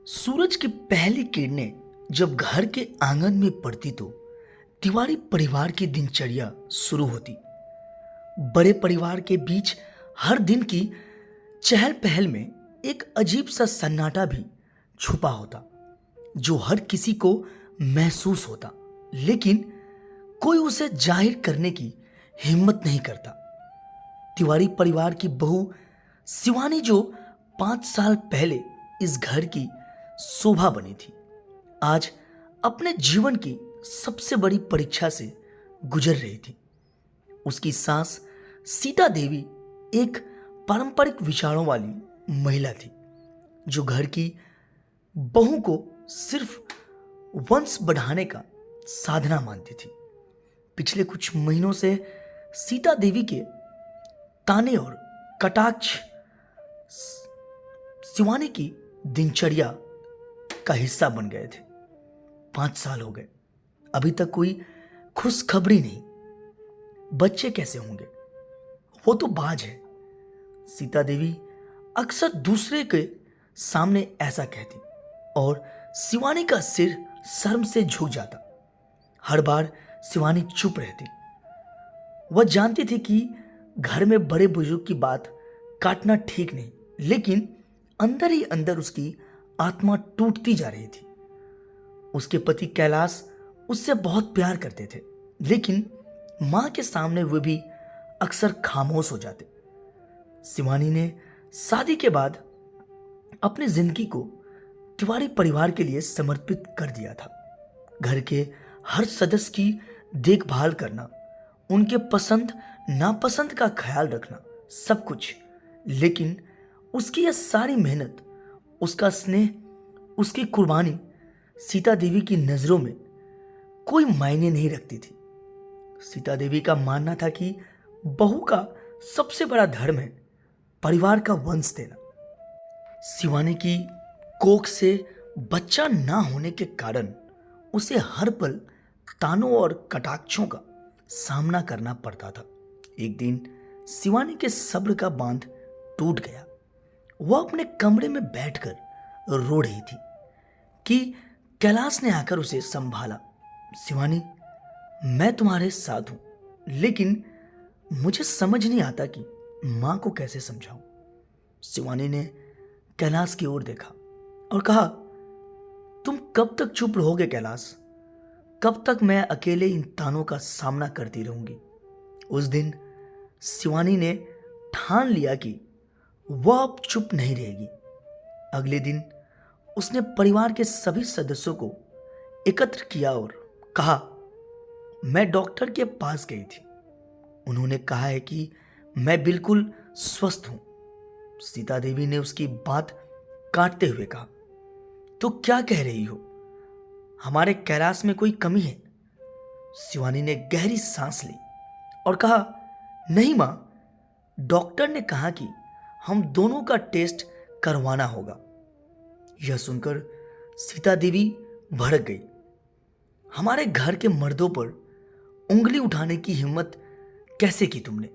सूरज की पहली किरणें जब घर के आंगन में पड़ती तो तिवारी परिवार की दिनचर्या शुरू होती। बड़े परिवार के बीच हर दिन की चहल पहल में एक अजीब सा सन्नाटा भी छुपा होता, जो हर किसी को महसूस होता, लेकिन कोई उसे जाहिर करने की हिम्मत नहीं करता। तिवारी परिवार की बहू शिवानी, जो 5 साल पहले इस घर की शोभा बनी थी, आज अपने जीवन की सबसे बड़ी परीक्षा से गुजर रही थी। उसकी सास सीता देवी एक पारंपरिक विचारों वाली महिला थी, जो घर की बहू को सिर्फ वंश बढ़ाने का साधना मानती थी। पिछले कुछ महीनों से सीता देवी के ताने और कटाक्ष शिवानी की दिनचर्या का हिस्सा बन गए थे। 5 साल हो गए, अभी तक कोई खुशखबरी नहीं। बच्चे कैसे होंगे? वो तो बाज है। सीता देवी अक्सर दूसरे के सामने ऐसा कहती और शिवानी का सिर शर्म से झुक जाता। हर बार शिवानी चुप रहती। वह जानती थी कि घर में बड़े बुजुर्ग की बात काटना ठीक नहीं, लेकिन अंदर ही अंदर उसकी आत्मा टूटती जा रही थी। उसके पति कैलाश उससे बहुत प्यार करते थे, लेकिन मां के सामने वे भी अक्सर खामोश हो जाते। शिवानी ने शादी के बाद अपनी जिंदगी को तिवारी परिवार के लिए समर्पित कर दिया था। घर के हर सदस्य की देखभाल करना, उनके पसंद नापसंद का ख्याल रखना, सब कुछ। लेकिन उसकी यह सारी मेहनत, उसका स्नेह, उसकी कुर्बानी सीता देवी की नजरों में कोई मायने नहीं रखती थी। सीता देवी का मानना था कि बहू का सबसे बड़ा धर्म है परिवार का वंश देना। शिवानी की कोख से बच्चा ना होने के कारण उसे हर पल तानों और कटाक्षों का सामना करना पड़ता था। एक दिन शिवानी के सब्र का बांध टूट गया। वह अपने कमरे में बैठकर रो रही थी कि कैलाश ने आकर उसे संभाला। शिवानी, मैं तुम्हारे साथ हूं, लेकिन मुझे समझ नहीं आता कि मां को कैसे समझाऊं। शिवानी ने कैलाश की ओर देखा और कहा, तुम कब तक चुप रहोगे कैलाश? कब तक मैं अकेले इन तानों का सामना करती रहूंगी? उस दिन शिवानी ने ठान लिया कि वह अब चुप नहीं रहेगी। अगले दिन उसने परिवार के सभी सदस्यों को एकत्र किया और कहा, मैं डॉक्टर के पास गई थी। उन्होंने कहा है कि मैं बिल्कुल स्वस्थ हूं। सीता देवी ने उसकी बात काटते हुए कहा, तो क्या कह रही हो? हमारे कैलाश में कोई कमी है? शिवानी ने गहरी सांस ली और कहा, नहीं मां, डॉक्टर ने कहा कि हम दोनों का टेस्ट करवाना होगा। यह सुनकर सीता देवी भड़क गई। हमारे घर के मर्दों पर उंगली उठाने की हिम्मत कैसे की तुमने?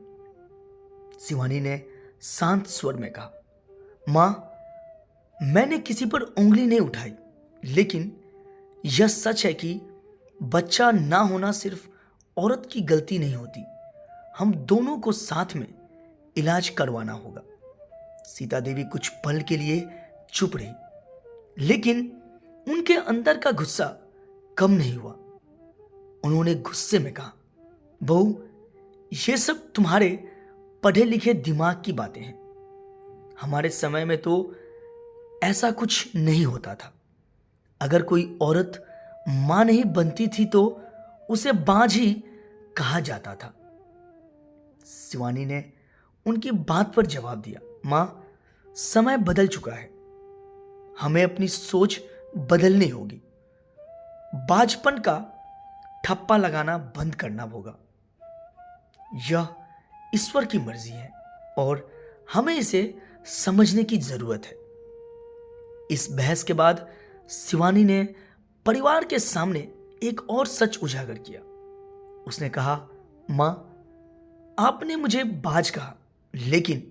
शिवानी ने शांत स्वर में कहा, मां, मैंने किसी पर उंगली नहीं उठाई, लेकिन यह सच है कि बच्चा ना होना सिर्फ औरत की गलती नहीं होती। हम दोनों को साथ में इलाज करवाना होगा। सीता देवी कुछ पल के लिए चुप रही, लेकिन उनके अंदर का गुस्सा कम नहीं हुआ। उन्होंने गुस्से में कहा, बहू, ये सब तुम्हारे पढ़े लिखे दिमाग की बातें हैं। हमारे समय में तो ऐसा कुछ नहीं होता था। अगर कोई औरत मां नहीं बनती थी तो उसे बांझ ही कहा जाता था। शिवानी ने उनकी बात पर जवाब दिया, मां, समय बदल चुका है। हमें अपनी सोच बदलनी होगी। बाजपन का ठप्पा लगाना बंद करना होगा। यह ईश्वर की मर्जी है और हमें इसे समझने की जरूरत है। इस बहस के बाद शिवानी ने परिवार के सामने एक और सच उजागर किया। उसने कहा, मां, आपने मुझे बाज कहा, लेकिन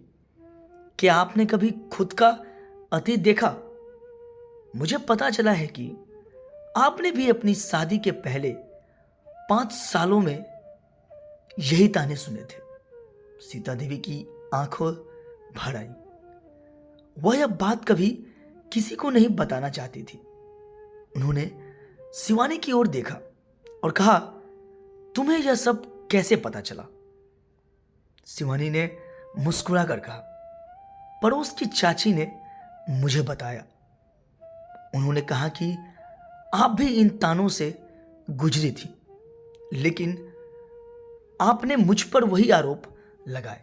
क्या आपने कभी खुद का अतीत देखा? मुझे पता चला है कि आपने भी अपनी शादी के पहले 5 सालों में यही ताने सुने थे। सीता देवी की आंखों भर आई। वह यह बात कभी किसी को नहीं बताना चाहती थी। उन्होंने शिवानी की ओर देखा और कहा, तुम्हें यह सब कैसे पता चला? शिवानी ने मुस्कुरा कर कहा, पड़ोस की चाची ने मुझे बताया। उन्होंने कहा कि आप भी इन तानों से गुजरी थी, लेकिन आपने मुझ पर वही आरोप लगाए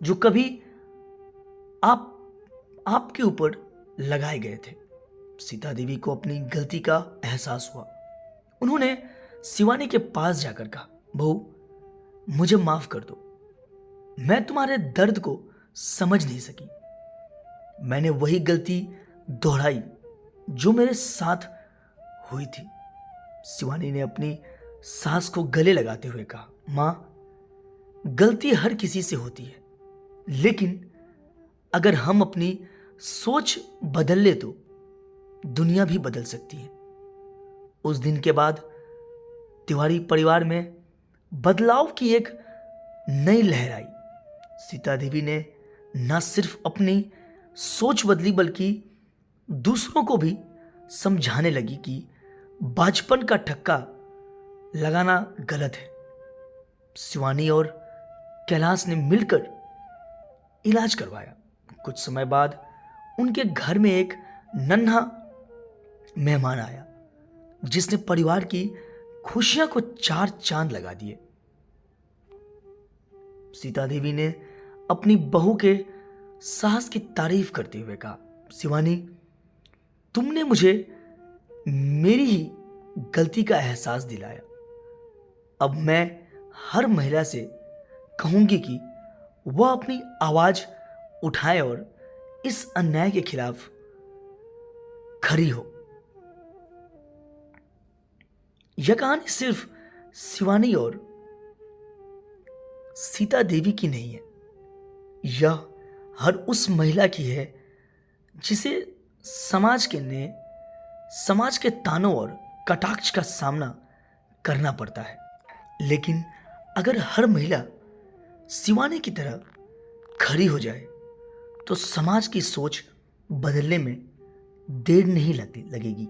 जो कभी आपके ऊपर लगाए गए थे। सीता देवी को अपनी गलती का एहसास हुआ। उन्होंने शिवानी के पास जाकर कहा, बहू, मुझे माफ कर दो। मैं तुम्हारे दर्द को समझ नहीं सकी। मैंने वही गलती दोहराई जो मेरे साथ हुई थी। शिवानी ने अपनी सास को गले लगाते हुए कहा, मां, गलती हर किसी से होती है, लेकिन अगर हम अपनी सोच बदल ले तो दुनिया भी बदल सकती है। उस दिन के बाद तिवारी परिवार में बदलाव की एक नई लहर आई। सीता देवी ने न सिर्फ अपनी सोच बदली, बल्कि दूसरों को भी समझाने लगी कि बाजपन का ठक्का लगाना गलत है। शिवानी और कैलाश ने मिलकर इलाज करवाया। कुछ समय बाद उनके घर में एक नन्हा मेहमान आया जिसने परिवार की खुशियां को 4 चांद लगा दिए। सीता देवी ने अपनी बहू के साहस की तारीफ करते हुए कहा, शिवानी, तुमने मुझे मेरी ही गलती का एहसास दिलाया। अब मैं हर महिला से कहूंगी कि वह अपनी आवाज उठाए और इस अन्याय के खिलाफ खड़ी हो। यह कहानी सिर्फ शिवानी और सीता देवी की नहीं है, यह हर उस महिला की है जिसे समाज के तानों और कटाक्ष का सामना करना पड़ता है। लेकिन अगर हर महिला शिवानी की तरह खड़ी हो जाए तो समाज की सोच बदलने में देर नहीं लगेगी।